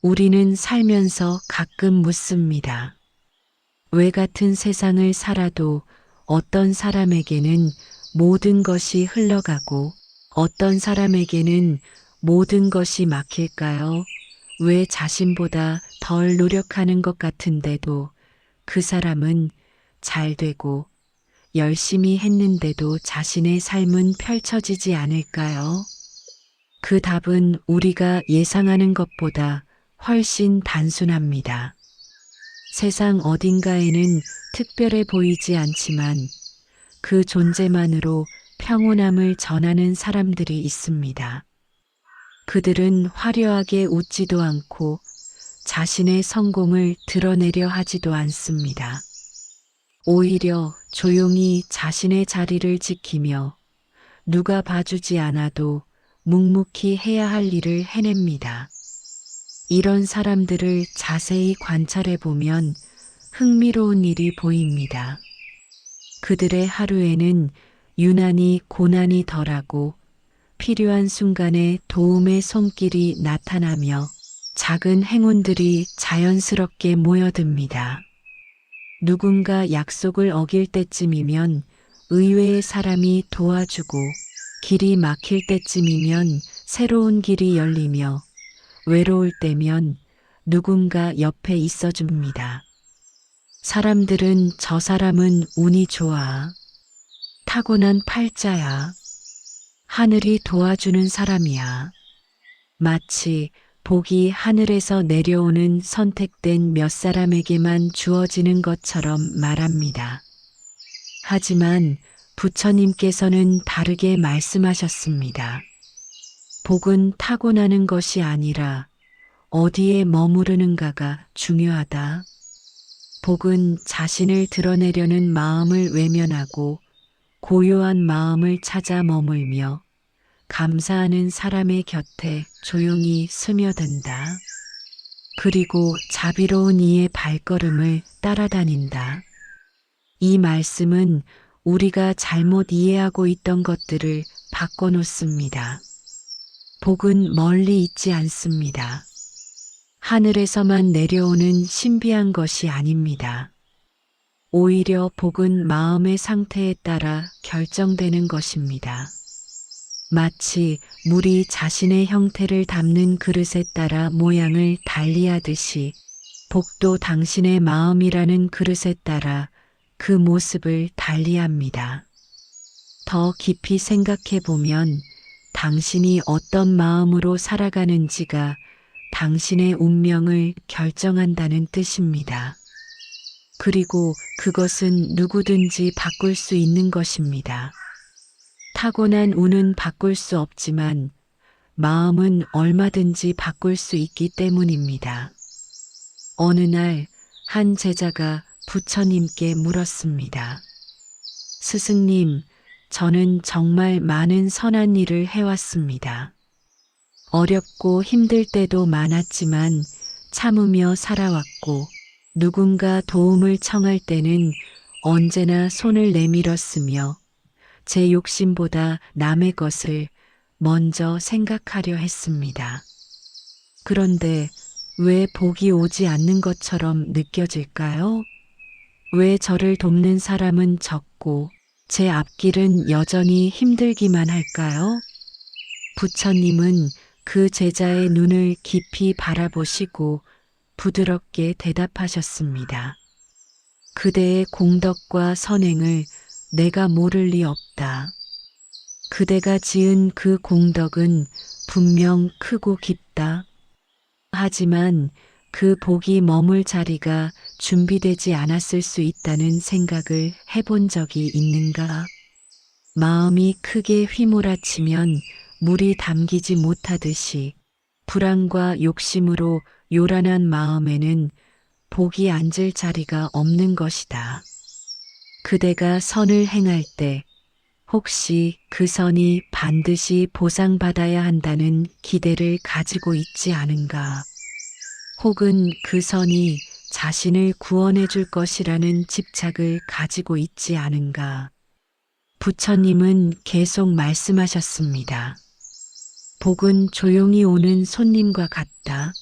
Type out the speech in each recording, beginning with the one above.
우리는 살면서 가끔 묻습니다. 왜 같은 세상을 살아도 어떤 사람에게는 모든 것이 흘러가고 어떤 사람에게는 모든 것이 막힐까요? 왜 자신보다 덜 노력하는 것 같은데도 그 사람은 잘 되고 열심히 했는데도 자신의 삶은 펼쳐지지 않을까요? 그 답은 우리가 예상하는 것보다 훨씬 단순합니다. 세상 어딘가에는 특별해 보이지 않지만 그 존재만으로 평온함을 전하는 사람들이 있습니다. 그들은 화려하게 웃지도 않고 자신의 성공을 드러내려 하지도 않습니다. 오히려 조용히 자신의 자리를 지키며 누가 봐주지 않아도 묵묵히 해야 할 일을 해냅니다. 이런 사람들을 자세히 관찰해 보면 흥미로운 일이 보입니다. 그들의 하루에는 유난히 고난이 덜하고 필요한 순간에 도움의 손길이 나타나며 작은 행운들이 자연스럽게 모여듭니다. 누군가 약속을 어길 때쯤이면 의외의 사람이 도와주고 길이 막힐 때쯤이면 새로운 길이 열리며 외로울 때면 누군가 옆에 있어줍니다. 사람들은 저 사람은 운이 좋아, 타고난 팔자야, 하늘이 도와주는 사람이야. 마치 복이 하늘에서 내려오는 선택된 몇 사람에게만 주어지는 것처럼 말합니다. 하지만 부처님께서는 다르게 말씀하셨습니다. 복은 타고나는 것이 아니라 어디에 머무르는가가 중요하다. 복은 자신을 드러내려는 마음을 외면하고 고요한 마음을 찾아 머물며 감사하는 사람의 곁에 조용히 스며든다. 그리고 자비로운 이의 발걸음을 따라다닌다. 이 말씀은 우리가 잘못 이해하고 있던 것들을 바꿔놓습니다. 복은 멀리 있지 않습니다. 하늘에서만 내려오는 신비한 것이 아닙니다. 오히려 복은 마음의 상태에 따라 결정되는 것입니다. 마치 물이 자신의 형태를 담는 그릇에 따라 모양을 달리하듯이 복도 당신의 마음이라는 그릇에 따라 그 모습을 달리합니다. 더 깊이 생각해 보면 당신이 어떤 마음으로 살아가는지가 당신의 운명을 결정한다는 뜻입니다. 그리고 그것은 누구든지 바꿀 수 있는 것입니다. 타고난 운은 바꿀 수 없지만 마음은 얼마든지 바꿀 수 있기 때문입니다. 어느 날 한 제자가 부처님께 물었습니다. 스승님, 저는 정말 많은 선한 일을 해왔습니다. 어렵고 힘들 때도 많았지만 참으며 살아왔고 누군가 도움을 청할 때는 언제나 손을 내밀었으며 제 욕심보다 남의 것을 먼저 생각하려 했습니다. 그런데 왜 복이 오지 않는 것처럼 느껴질까요? 왜 저를 돕는 사람은 적고 제 앞길은 여전히 힘들기만 할까요? 부처님은 그 제자의 눈을 깊이 바라보시고 부드럽게 대답하셨습니다. 그대의 공덕과 선행을 내가 모를 리 없다. 그대가 지은 그 공덕은 분명 크고 깊다. 하지만 그 복이 머물 자리가 준비되지 않았을 수 있다는 생각을 해본 적이 있는가? 마음이 크게 휘몰아치면 물이 담기지 못하듯이 불안과 욕심으로 요란한 마음에는 복이 앉을 자리가 없는 것이다. 그대가 선을 행할 때 혹시 그 선이 반드시 보상받아야 한다는 기대를 가지고 있지 않은가? 혹은 그 선이 자신을 구원해 줄 것이라는 집착을 가지고 있지 않은가? 부처님은 계속 말씀하셨습니다. 복은 조용히 오는 손님과 같다.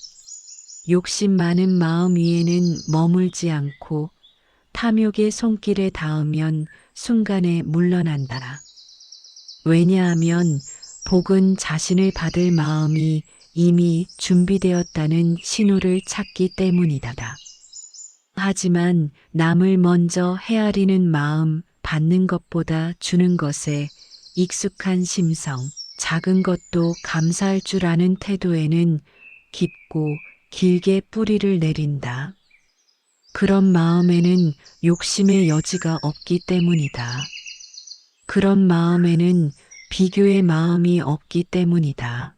욕심 많은 마음 위에는 머물지 않고 탐욕의 손길에 닿으면 순간에 물러난다. 왜냐하면 복은 자신을 받을 마음이 이미 준비되었다는 신호를 찾기 때문이다. 하지만 남을 먼저 헤아리는 마음, 받는 것보다 주는 것에 익숙한 심성, 작은 것도 감사할 줄 아는 태도에는 깊고 길게 뿌리를 내린다. 그런 마음에는 욕심의 여지가 없기 때문이다. 그런 마음에는 비교의 마음이 없기 때문이다.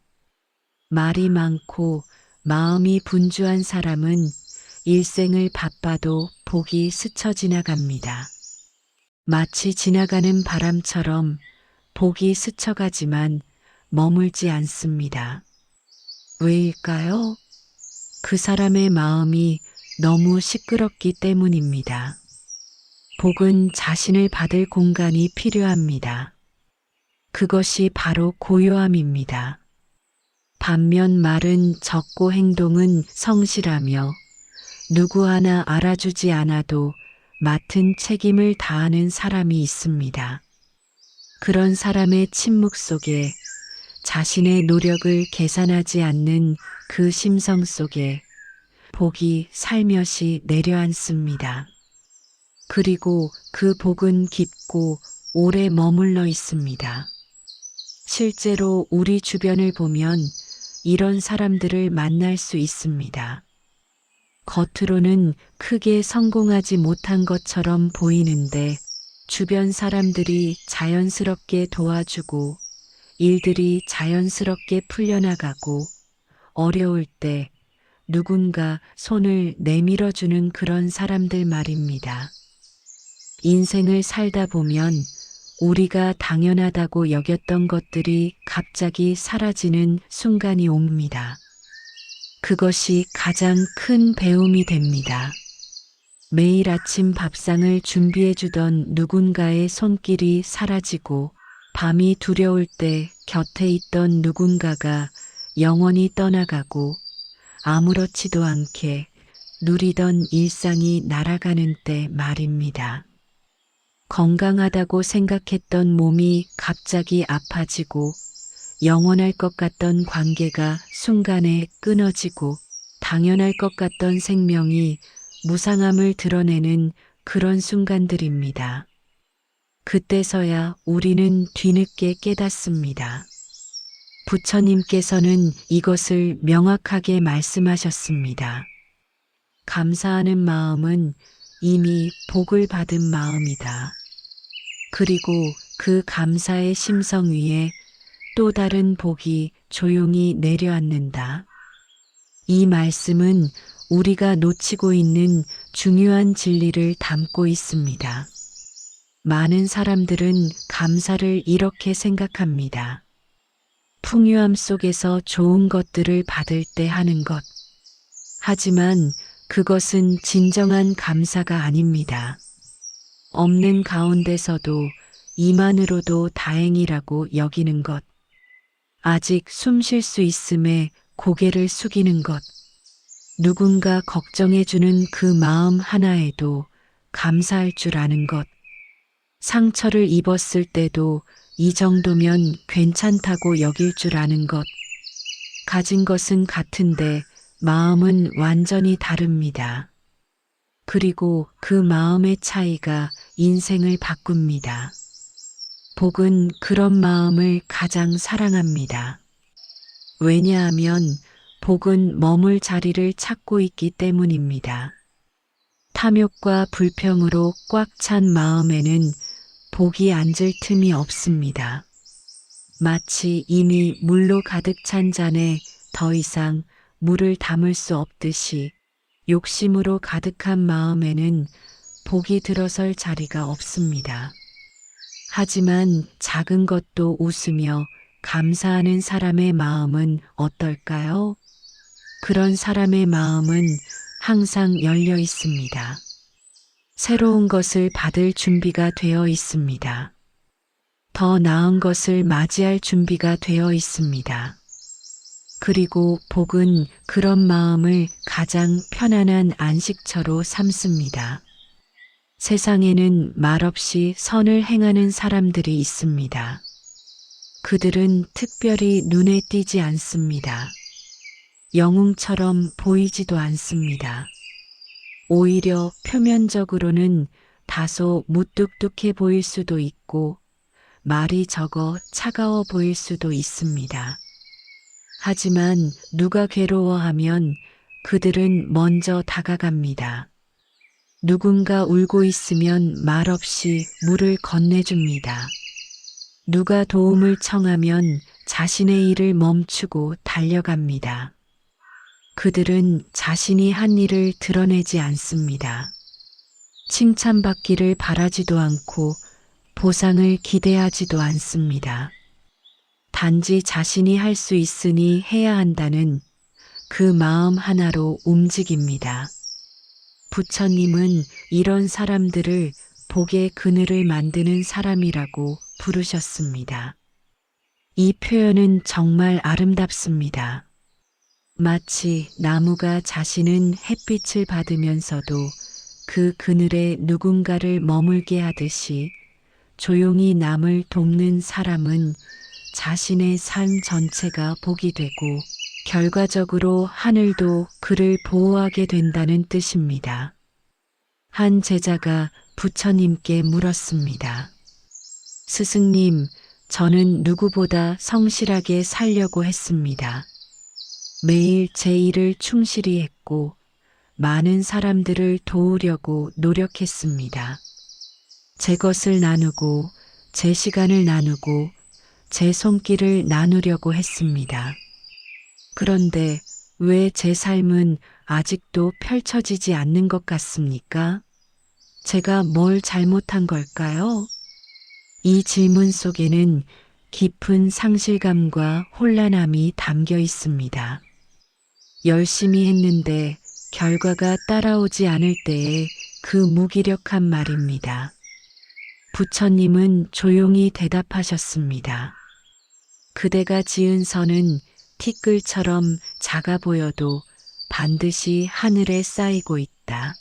말이 많고 마음이 분주한 사람은 일생을 바빠도 복이 스쳐 지나갑니다. 마치 지나가는 바람처럼 복이 스쳐가지만 머물지 않습니다. 왜일까요? 그 사람의 마음이 너무 시끄럽기 때문입니다. 복은 자신을 받을 공간이 필요합니다. 그것이 바로 고요함입니다. 반면 말은 적고 행동은 성실하며 누구 하나 알아주지 않아도 맡은 책임을 다하는 사람이 있습니다. 그런 사람의 침묵 속에 자신의 노력을 계산하지 않는 그 심성 속에 복이 살며시 내려앉습니다. 그리고 그 복은 깊고 오래 머물러 있습니다. 실제로 우리 주변을 보면 이런 사람들을 만날 수 있습니다. 겉으로는 크게 성공하지 못한 것처럼 보이는데 주변 사람들이 자연스럽게 도와주고 일들이 자연스럽게 풀려나가고 어려울 때 누군가 손을 내밀어주는 그런 사람들 말입니다. 인생을 살다 보면 우리가 당연하다고 여겼던 것들이 갑자기 사라지는 순간이 옵니다. 그것이 가장 큰 배움이 됩니다. 매일 아침 밥상을 준비해주던 누군가의 손길이 사라지고 밤이 두려울 때 곁에 있던 누군가가 영원히 떠나가고 아무렇지도 않게 누리던 일상이 날아가는 때 말입니다. 건강하다고 생각했던 몸이 갑자기 아파지고 영원할 것 같던 관계가 순간에 끊어지고 당연할 것 같던 생명이 무상함을 드러내는 그런 순간들입니다. 그때서야 우리는 뒤늦게 깨닫습니다. 부처님께서는 이것을 명확하게 말씀하셨습니다. 감사하는 마음은 이미 복을 받은 마음이다. 그리고 그 감사의 심성 위에 또 다른 복이 조용히 내려앉는다. 이 말씀은 우리가 놓치고 있는 중요한 진리를 담고 있습니다. 많은 사람들은 감사를 이렇게 생각합니다. 풍요함 속에서 좋은 것들을 받을 때 하는 것. 하지만 그것은 진정한 감사가 아닙니다. 없는 가운데서도 이만으로도 다행이라고 여기는 것. 아직 숨 쉴 수 있음에 고개를 숙이는 것. 누군가 걱정해주는 그 마음 하나에도 감사할 줄 아는 것. 상처를 입었을 때도 이 정도면 괜찮다고 여길 줄 아는 것. 가진 것은 같은데 마음은 완전히 다릅니다. 그리고 그 마음의 차이가 인생을 바꿉니다. 복은 그런 마음을 가장 사랑합니다. 왜냐하면 복은 머물 자리를 찾고 있기 때문입니다. 탐욕과 불평으로 꽉 찬 마음에는 복이 앉을 틈이 없습니다. 마치 이미 물로 가득 찬 잔에 더 이상 물을 담을 수 없듯이 욕심으로 가득한 마음에는 복이 들어설 자리가 없습니다. 하지만 작은 것도 웃으며 감사하는 사람의 마음은 어떨까요? 그런 사람의 마음은 항상 열려 있습니다. 새로운 것을 받을 준비가 되어 있습니다. 더 나은 것을 맞이할 준비가 되어 있습니다. 그리고 복은 그런 마음을 가장 편안한 안식처로 삼습니다. 세상에는 말없이 선을 행하는 사람들이 있습니다. 그들은 특별히 눈에 띄지 않습니다. 영웅처럼 보이지도 않습니다. 오히려 표면적으로는 다소 무뚝뚝해 보일 수도 있고 말이 적어 차가워 보일 수도 있습니다. 하지만 누가 괴로워하면 그들은 먼저 다가갑니다. 누군가 울고 있으면 말없이 물을 건네줍니다. 누가 도움을 청하면 자신의 일을 멈추고 달려갑니다. 그들은 자신이 한 일을 드러내지 않습니다. 칭찬받기를 바라지도 않고 보상을 기대하지도 않습니다. 단지 자신이 할 수 있으니 해야 한다는 그 마음 하나로 움직입니다. 부처님은 이런 사람들을 복의 그늘을 만드는 사람이라고 부르셨습니다. 이 표현은 정말 아름답습니다. 마치 나무가 자신은 햇빛을 받으면서도 그 그늘에 누군가를 머물게 하듯이 조용히 남을 돕는 사람은 자신의 삶 전체가 복이 되고 결과적으로 하늘도 그를 보호하게 된다는 뜻입니다. 한 제자가 부처님께 물었습니다. 스승님, 저는 누구보다 성실하게 살려고 했습니다. 매일 제 일을 충실히 했고 많은 사람들을 도우려고 노력했습니다. 제 것을 나누고 제 시간을 나누고 제 손길을 나누려고 했습니다. 그런데 왜 제 삶은 아직도 펼쳐지지 않는 것 같습니까? 제가 뭘 잘못한 걸까요? 이 질문 속에는 깊은 상실감과 혼란함이 담겨 있습니다. 열심히 했는데 결과가 따라오지 않을 때의 그 무기력한 말입니다. 부처님은 조용히 대답하셨습니다. 그대가 지은 선은 티끌처럼 작아 보여도 반드시 하늘에 쌓이고 있다.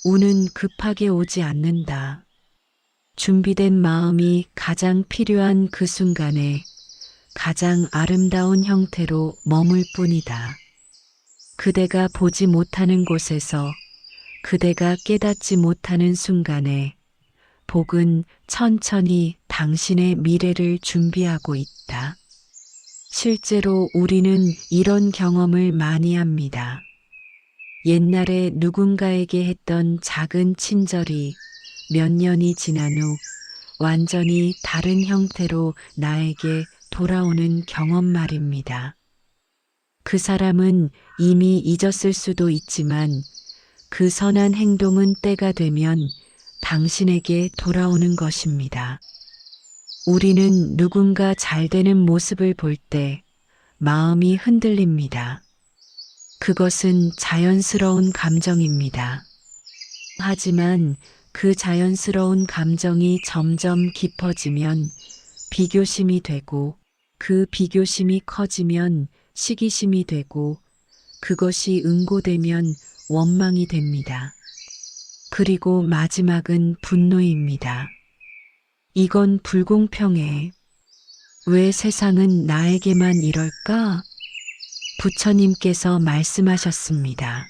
운은 급하게 오지 않는다. 준비된 마음이 가장 필요한 그 순간에 가장 아름다운 형태로 머물 뿐이다. 그대가 보지 못하는 곳에서 그대가 깨닫지 못하는 순간에 복은 천천히 당신의 미래를 준비하고 있다. 실제로 우리는 이런 경험을 많이 합니다. 옛날에 누군가에게 했던 작은 친절이 몇 년이 지난 후 완전히 다른 형태로 나에게 돌아오는 경험 말입니다. 그 사람은 이미 잊었을 수도 있지만 그 선한 행동은 때가 되면 당신에게 돌아오는 것입니다. 우리는 누군가 잘 되는 모습을 볼 때 마음이 흔들립니다. 그것은 자연스러운 감정입니다. 하지만 그 자연스러운 감정이 점점 깊어지면 비교심이 되고 그 비교심이 커지면 시기심이 되고 그것이 응고되면 원망이 됩니다. 그리고 마지막은 분노입니다. 이건 불공평해. 왜 세상은 나에게만 이럴까? 부처님께서 말씀하셨습니다.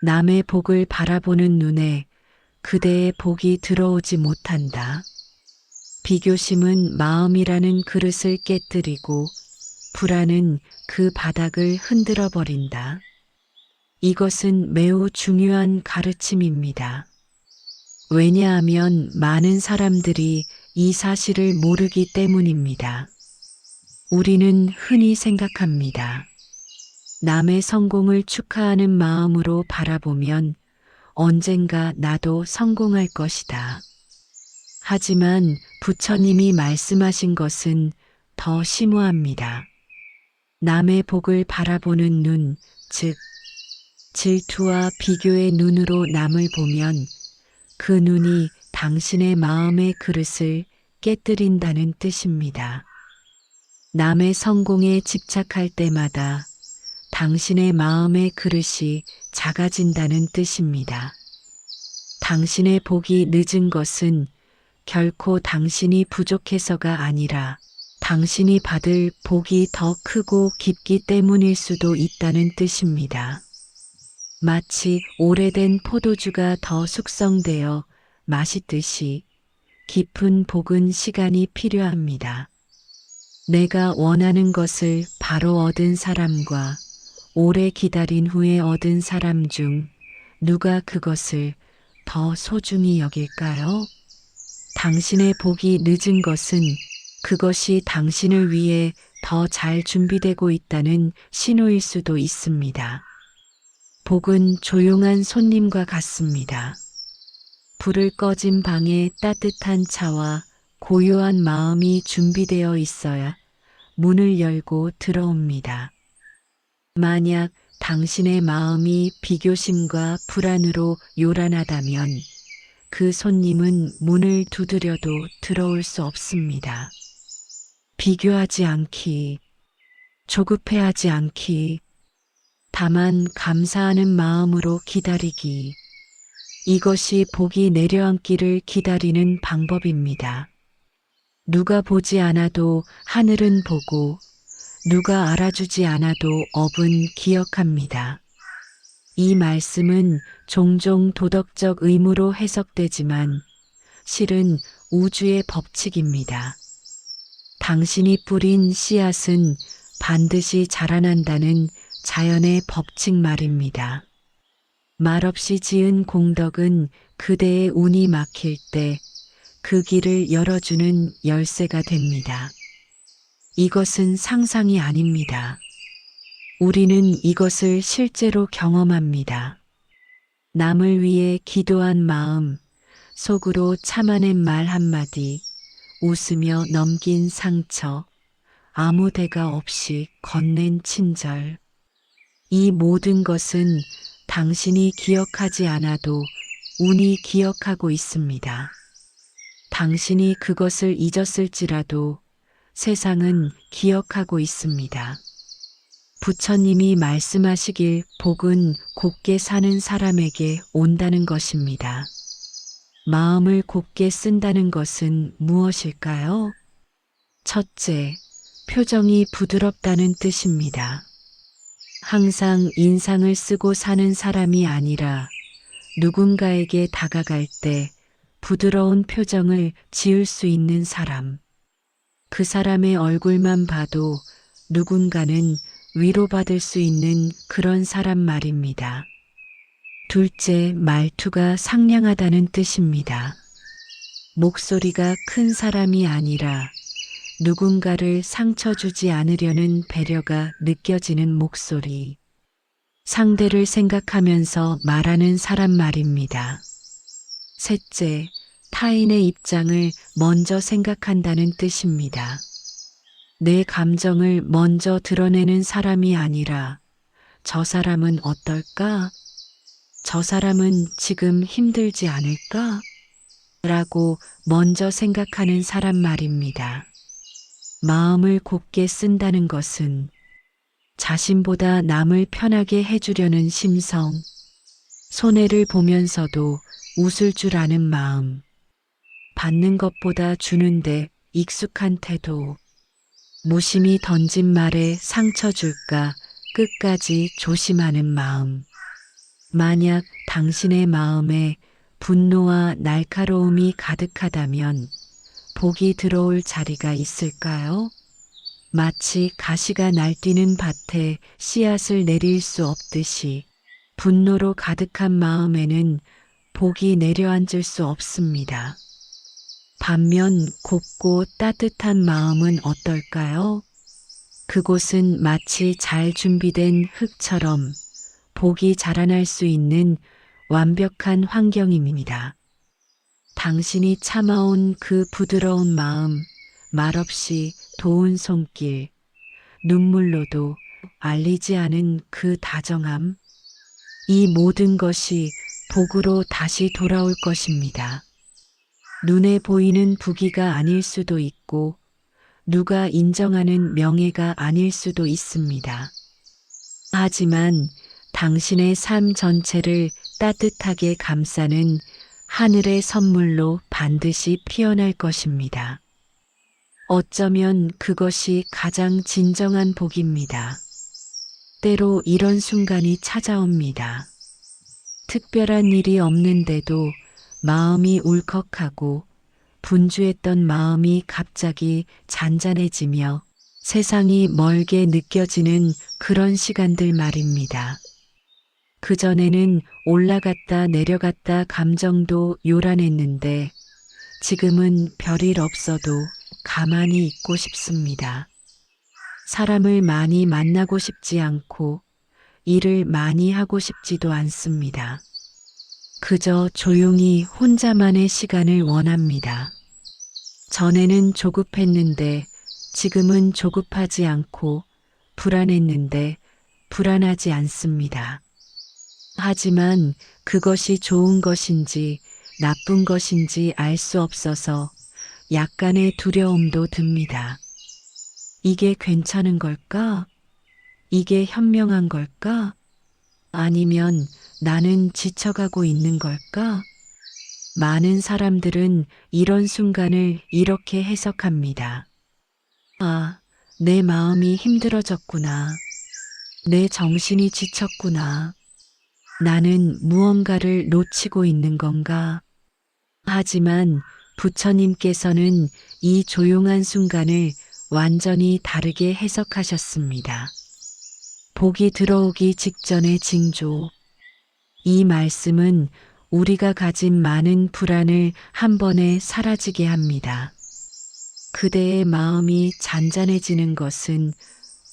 남의 복을 바라보는 눈에 그대의 복이 들어오지 못한다. 비교심은 마음이라는 그릇을 깨뜨리고 불안은 그 바닥을 흔들어 버린다. 이것은 매우 중요한 가르침입니다. 왜냐하면 많은 사람들이 이 사실을 모르기 때문입니다. 우리는 흔히 생각합니다. 남의 성공을 축하하는 마음으로 바라보면 언젠가 나도 성공할 것이다. 하지만 부처님이 말씀하신 것은 더 심오합니다. 남의 복을 바라보는 눈, 즉 질투와 비교의 눈으로 남을 보면 그 눈이 당신의 마음의 그릇을 깨뜨린다는 뜻입니다. 남의 성공에 집착할 때마다 당신의 마음의 그릇이 작아진다는 뜻입니다. 당신의 복이 늦은 것은 결코 당신이 부족해서가 아니라 당신이 받을 복이 더 크고 깊기 때문일 수도 있다는 뜻입니다. 마치 오래된 포도주가 더 숙성되어 맛있듯이 깊은 복은 시간이 필요합니다. 내가 원하는 것을 바로 얻은 사람과 오래 기다린 후에 얻은 사람 중 누가 그것을 더 소중히 여길까요? 당신의 복이 늦은 것은 그것이 당신을 위해 더 잘 준비되고 있다는 신호일 수도 있습니다. 복은 조용한 손님과 같습니다. 불을 꺼진 방에 따뜻한 차와 고요한 마음이 준비되어 있어야 문을 열고 들어옵니다. 만약 당신의 마음이 비교심과 불안으로 요란하다면 그 손님은 문을 두드려도 들어올 수 없습니다. 비교하지 않기, 조급해하지 않기, 다만 감사하는 마음으로 기다리기. 이것이 복이 내려앉기를 기다리는 방법입니다. 누가 보지 않아도 하늘은 보고 누가 알아주지 않아도 업은 기억합니다. 이 말씀은 종종 도덕적 의무로 해석되지만 실은 우주의 법칙입니다. 당신이 뿌린 씨앗은 반드시 자라난다는 자연의 법칙 말입니다. 말없이 지은 공덕은 그대의 운이 막힐 때 그 길을 열어주는 열쇠가 됩니다. 이것은 상상이 아닙니다. 우리는 이것을 실제로 경험합니다. 남을 위해 기도한 마음, 속으로 참아낸 말 한마디, 웃으며 넘긴 상처, 아무 대가 없이 건넨 친절. 이 모든 것은 당신이 기억하지 않아도 운이 기억하고 있습니다. 당신이 그것을 잊었을지라도 세상은 기억하고 있습니다. 부처님이 말씀하시길 복은 곱게 사는 사람에게 온다는 것입니다. 마음을 곱게 쓴다는 것은 무엇일까요? 첫째, 표정이 부드럽다는 뜻입니다. 항상 인상을 쓰고 사는 사람이 아니라 누군가에게 다가갈 때 부드러운 표정을 지을 수 있는 사람. 그 사람의 얼굴만 봐도 누군가는 위로받을 수 있는 그런 사람 말입니다. 둘째, 말투가 상냥하다는 뜻입니다. 목소리가 큰 사람이 아니라 누군가를 상처 주지 않으려는 배려가 느껴지는 목소리. 상대를 생각하면서 말하는 사람 말입니다. 셋째, 타인의 입장을 먼저 생각한다는 뜻입니다. 내 감정을 먼저 드러내는 사람이 아니라 저 사람은 어떨까? 저 사람은 지금 힘들지 않을까? 라고 먼저 생각하는 사람 말입니다. 마음을 곱게 쓴다는 것은 자신보다 남을 편하게 해주려는 심성, 손해를 보면서도 웃을 줄 아는 마음, 받는 것보다 주는데 익숙한 태도, 무심히 던진 말에 상처 줄까 끝까지 조심하는 마음. 만약 당신의 마음에 분노와 날카로움이 가득하다면 복이 들어올 자리가 있을까요? 마치 가시가 날뛰는 밭에 씨앗을 내릴 수 없듯이 분노로 가득한 마음에는 복이 내려앉을 수 없습니다. 반면 곱고 따뜻한 마음은 어떨까요? 그곳은 마치 잘 준비된 흙처럼 복이 자라날 수 있는 완벽한 환경입니다. 당신이 참아온 그 부드러운 마음, 말없이 도운 손길, 눈물로도 알리지 않은 그 다정함, 이 모든 것이 복으로 다시 돌아올 것입니다. 눈에 보이는 부귀가 아닐 수도 있고 누가 인정하는 명예가 아닐 수도 있습니다. 하지만 당신의 삶 전체를 따뜻하게 감싸는 하늘의 선물로 반드시 피어날 것입니다. 어쩌면 그것이 가장 진정한 복입니다. 때로 이런 순간이 찾아옵니다. 특별한 일이 없는데도 마음이 울컥하고 분주했던 마음이 갑자기 잔잔해지며 세상이 멀게 느껴지는 그런 시간들 말입니다. 그전에는 올라갔다 내려갔다 감정도 요란했는데 지금은 별일 없어도 가만히 있고 싶습니다. 사람을 많이 만나고 싶지 않고 일을 많이 하고 싶지도 않습니다. 그저 조용히 혼자만의 시간을 원합니다. 전에는 조급했는데 지금은 조급하지 않고 불안했는데 불안하지 않습니다. 하지만 그것이 좋은 것인지 나쁜 것인지 알 수 없어서 약간의 두려움도 듭니다. 이게 괜찮은 걸까? 이게 현명한 걸까? 아니면 나는 지쳐가고 있는 걸까? 많은 사람들은 이런 순간을 이렇게 해석합니다. 아, 내 마음이 힘들어졌구나. 내 정신이 지쳤구나. 나는 무언가를 놓치고 있는 건가? 하지만 부처님께서는 이 조용한 순간을 완전히 다르게 해석하셨습니다. 복이 들어오기 직전의 징조. 이 말씀은 우리가 가진 많은 불안을 한 번에 사라지게 합니다. 그대의 마음이 잔잔해지는 것은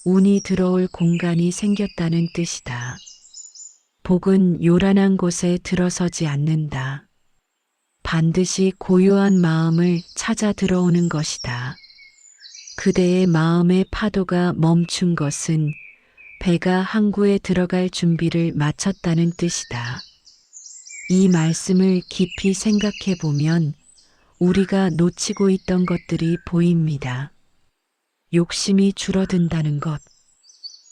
운이 들어올 공간이 생겼다는 뜻이다. 복은 요란한 곳에 들어서지 않는다. 반드시 고요한 마음을 찾아 들어오는 것이다. 그대의 마음의 파도가 멈춘 것은 배가 항구에 들어갈 준비를 마쳤다는 뜻이다. 이 말씀을 깊이 생각해 보면 우리가 놓치고 있던 것들이 보입니다. 욕심이 줄어든다는 것.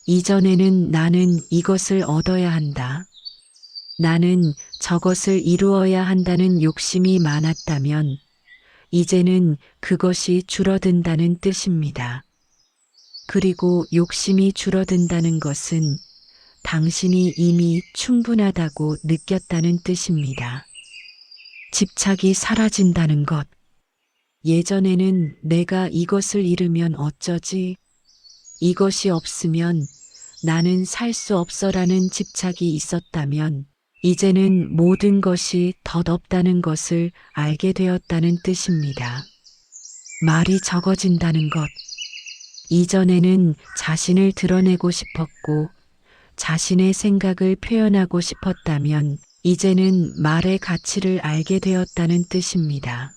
이전에는 나는 이것을 얻어야 한다. 나는 저것을 이루어야 한다는 욕심이 많았다면 이제는 그것이 줄어든다는 뜻입니다. 그리고 욕심이 줄어든다는 것은 당신이 이미 충분하다고 느꼈다는 뜻입니다. 집착이 사라진다는 것. 예전에는 내가 이것을 잃으면 어쩌지? 이것이 없으면 나는 살 수 없어라는 집착이 있었다면 이제는 모든 것이 덧없다는 것을 알게 되었다는 뜻입니다. 말이 적어진다는 것. 이전에는 자신을 드러내고 싶었고 자신의 생각을 표현하고 싶었다면 이제는 말의 가치를 알게 되었다는 뜻입니다.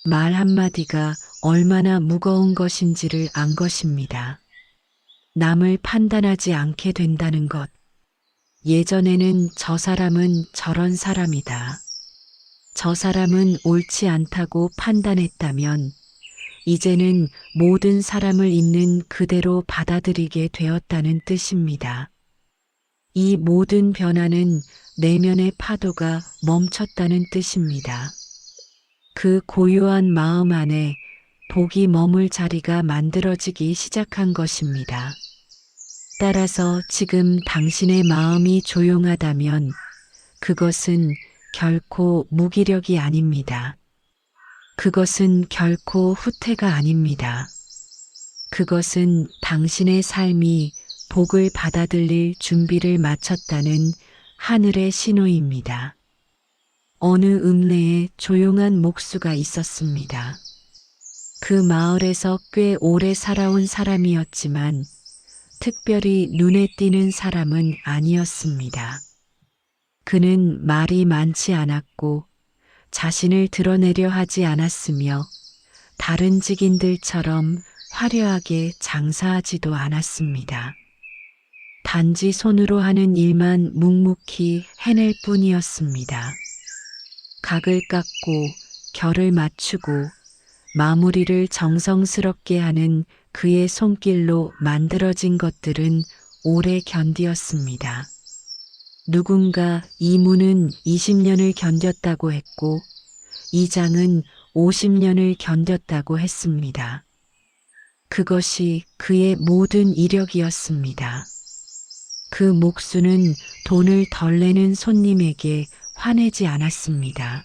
말 한마디가 얼마나 무거운 것인지를 안 것입니다. 남을 판단하지 않게 된다는 것. 예전에는 저 사람은 저런 사람이다. 저 사람은 옳지 않다고 판단했다면 이제는 모든 사람을 있는 그대로 받아들이게 되었다는 뜻입니다. 이 모든 변화는 내면의 파도가 멈췄다는 뜻입니다. 그 고요한 마음 안에 복이 머물 자리가 만들어지기 시작한 것입니다. 따라서 지금 당신의 마음이 조용하다면 그것은 결코 무기력이 아닙니다. 그것은 결코 후퇴가 아닙니다. 그것은 당신의 삶이 복을 받아들일 준비를 마쳤다는 하늘의 신호입니다. 어느 읍내에 조용한 목수가 있었습니다. 그 마을에서 꽤 오래 살아온 사람이었지만 특별히 눈에 띄는 사람은 아니었습니다. 그는 말이 많지 않았고 자신을 드러내려 하지 않았으며 다른 직인들처럼 화려하게 장사하지도 않았습니다. 단지 손으로 하는 일만 묵묵히 해낼 뿐이었습니다. 각을 깎고 결을 맞추고 마무리를 정성스럽게 하는 그의 손길로 만들어진 것들은 오래 견디었습니다. 누군가 이 문은 20년을 견뎠다고 했고 이 장은 50년을 견뎠다고 했습니다. 그것이 그의 모든 이력이었습니다. 그 목수는 돈을 덜 내는 손님에게 화내지 않았습니다.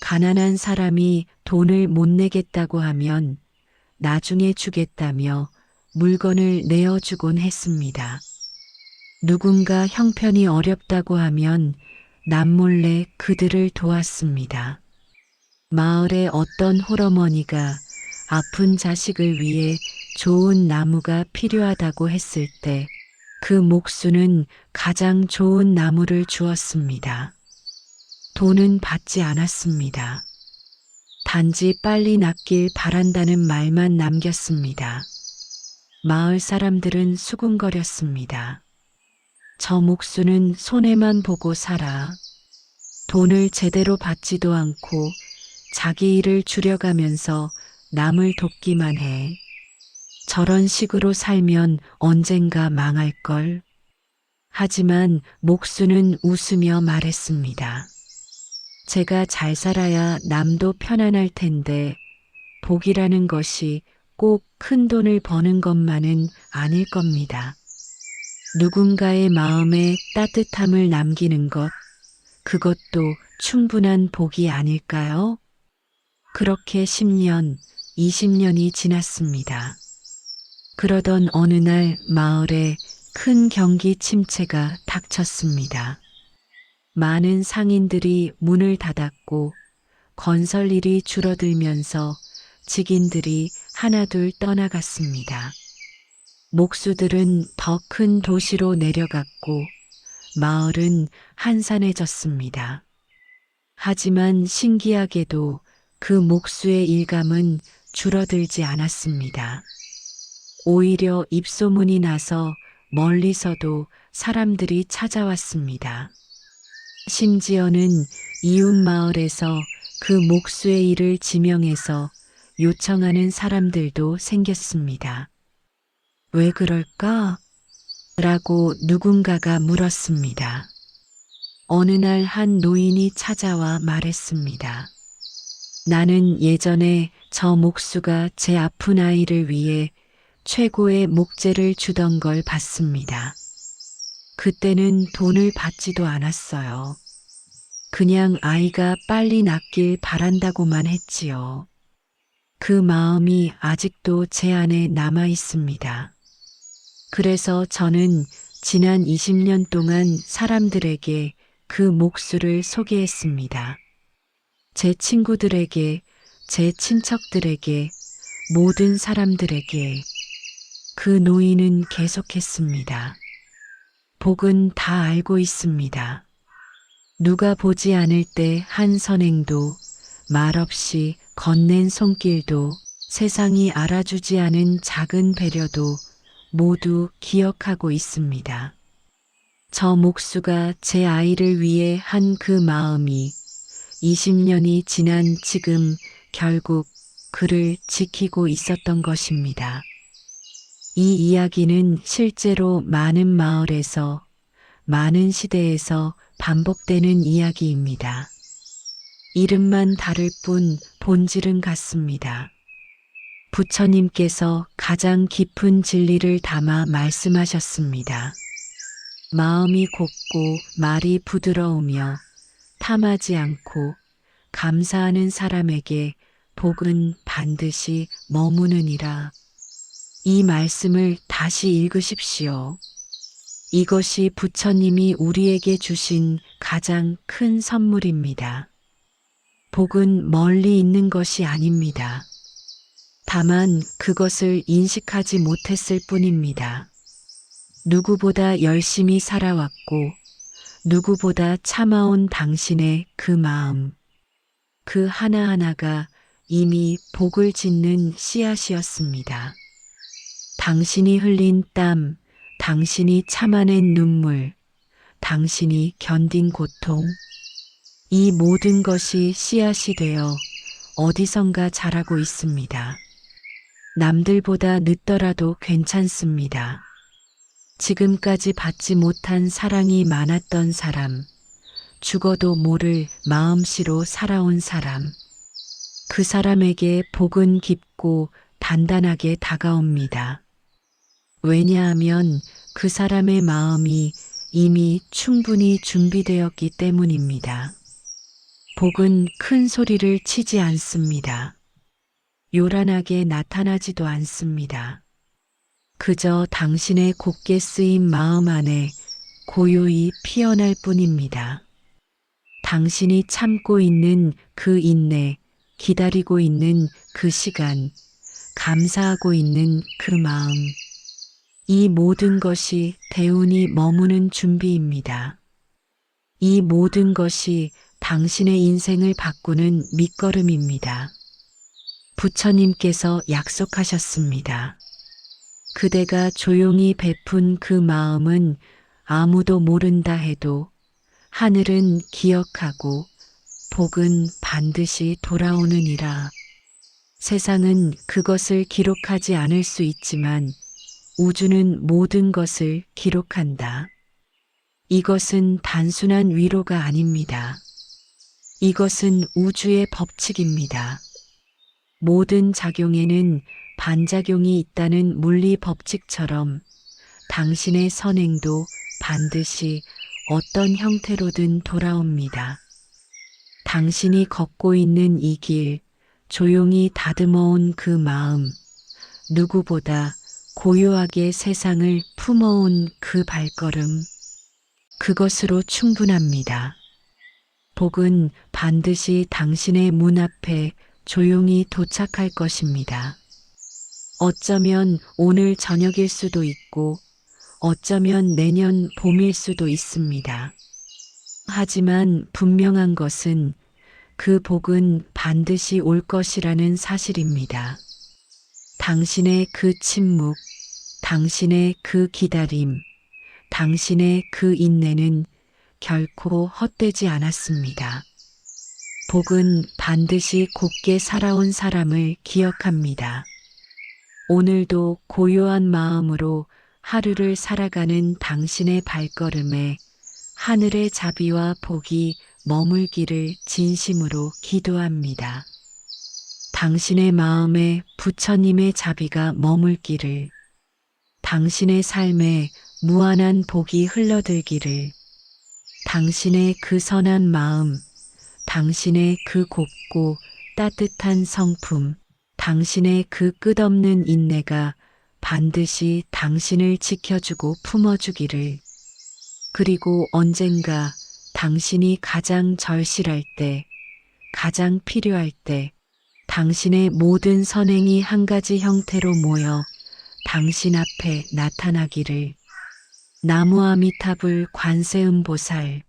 가난한 사람이 돈을 못 내겠다고 하면 나중에 주겠다며 물건을 내어주곤 했습니다. 누군가 형편이 어렵다고 하면 남몰래 그들을 도왔습니다. 마을의 어떤 홀어머니가 아픈 자식을 위해 좋은 나무가 필요하다고 했을 때 그 목수는 가장 좋은 나무를 주었습니다. 돈은 받지 않았습니다. 단지 빨리 낫길 바란다는 말만 남겼습니다. 마을 사람들은 수군거렸습니다. 저 목수는 손해만 보고 살아. 돈을 제대로 받지도 않고 자기 일을 줄여가면서 남을 돕기만 해. 저런 식으로 살면 언젠가 망할걸. 하지만 목수는 웃으며 말했습니다. 제가 잘 살아야 남도 편안할 텐데 복이라는 것이 꼭 큰 돈을 버는 것만은 아닐 겁니다. 누군가의 마음에 따뜻함을 남기는 것, 그것도 충분한 복이 아닐까요? 그렇게 10년, 20년이 지났습니다. 그러던 어느 날 마을에 큰 경기 침체가 닥쳤습니다. 많은 상인들이 문을 닫았고 건설 일이 줄어들면서 직인들이 하나둘 떠나갔습니다. 목수들은 더 큰 도시로 내려갔고 마을은 한산해졌습니다. 하지만 신기하게도 그 목수의 일감은 줄어들지 않았습니다. 오히려 입소문이 나서 멀리서도 사람들이 찾아왔습니다. 심지어는 이웃 마을에서 그 목수의 일을 지명해서 요청하는 사람들도 생겼습니다. 왜 그럴까? 라고 누군가가 물었습니다. 어느 날 한 노인이 찾아와 말했습니다. 나는 예전에 저 목수가 제 아픈 아이를 위해 최고의 목재를 주던 걸 봤습니다. 그때는 돈을 받지도 않았어요. 그냥 아이가 빨리 낫길 바란다고만 했지요. 그 마음이 아직도 제 안에 남아 있습니다. 그래서 저는 지난 20년 동안 사람들에게 그 목수를 소개했습니다. 제 친구들에게, 제 친척들에게, 모든 사람들에게. 그 노인은 계속했습니다. 복은 다 알고 있습니다. 누가 보지 않을 때 한 선행도, 말없이 건넨 손길도, 세상이 알아주지 않은 작은 배려도 모두 기억하고 있습니다. 저 목수가 제 아이를 위해 한 그 마음이 20년이 지난 지금 결국 그를 지키고 있었던 것입니다. 이 이야기는 실제로 많은 마을에서, 많은 시대에서 반복되는 이야기입니다. 이름만 다를 뿐 본질은 같습니다. 부처님께서 가장 깊은 진리를 담아 말씀하셨습니다. 마음이 곱고 말이 부드러우며 탐하지 않고 감사하는 사람에게 복은 반드시 머무느니라. 이 말씀을 다시 읽으십시오. 이것이 부처님이 우리에게 주신 가장 큰 선물입니다. 복은 멀리 있는 것이 아닙니다. 다만 그것을 인식하지 못했을 뿐입니다. 누구보다 열심히 살아왔고 누구보다 참아온 당신의 그 마음, 그 하나하나가 이미 복을 짓는 씨앗이었습니다. 당신이 흘린 땀, 당신이 참아낸 눈물, 당신이 견딘 고통, 이 모든 것이 씨앗이 되어 어디선가 잘하고 있습니다. 남들보다 늦더라도 괜찮습니다. 지금까지 받지 못한 사랑이 많았던 사람, 죽어도 모를 마음씨로 살아온 사람, 그 사람에게 복은 깊고 단단하게 다가옵니다. 왜냐하면 그 사람의 마음이 이미 충분히 준비되었기 때문입니다. 복은 큰 소리를 치지 않습니다. 요란하게 나타나지도 않습니다. 그저 당신의 곱게 쓰인 마음 안에 고요히 피어날 뿐입니다. 당신이 참고 있는 그 인내, 기다리고 있는 그 시간, 감사하고 있는 그 마음, 이 모든 것이 대운이 머무는 준비입니다. 이 모든 것이 당신의 인생을 바꾸는 밑거름입니다. 부처님께서 약속하셨습니다. 그대가 조용히 베푼 그 마음은 아무도 모른다 해도 하늘은 기억하고 복은 반드시 돌아오느니라. 세상은 그것을 기록하지 않을 수 있지만 우주는 모든 것을 기록한다. 이것은 단순한 위로가 아닙니다. 이것은 우주의 법칙입니다. 모든 작용에는 반작용이 있다는 물리 법칙처럼 당신의 선행도 반드시 어떤 형태로든 돌아옵니다. 당신이 걷고 있는 이 길, 조용히 다듬어온 그 마음, 누구보다 고요하게 세상을 품어온 그 발걸음, 그것으로 충분합니다. 복은 반드시 당신의 문 앞에 조용히 도착할 것입니다. 어쩌면 오늘 저녁일 수도 있고 어쩌면 내년 봄일 수도 있습니다. 하지만 분명한 것은 그 복은 반드시 올 것이라는 사실입니다. 당신의 그 침묵, 당신의 그 기다림, 당신의 그 인내는 결코 헛되지 않았습니다. 복은 반드시 곱게 살아온 사람을 기억합니다. 오늘도 고요한 마음으로 하루를 살아가는 당신의 발걸음에 하늘의 자비와 복이 머물기를 진심으로 기도합니다. 당신의 마음에 부처님의 자비가 머물기를, 당신의 삶에 무한한 복이 흘러들기를, 당신의 그 선한 마음, 당신의 그 곱고 따뜻한 성품, 당신의 그 끝없는 인내가 반드시 당신을 지켜주고 품어주기를, 그리고 언젠가 당신이 가장 절실할 때, 가장 필요할 때, 당신의 모든 선행이 한 가지 형태로 모여 당신 앞에 나타나기를. 나무아미타불 관세음보살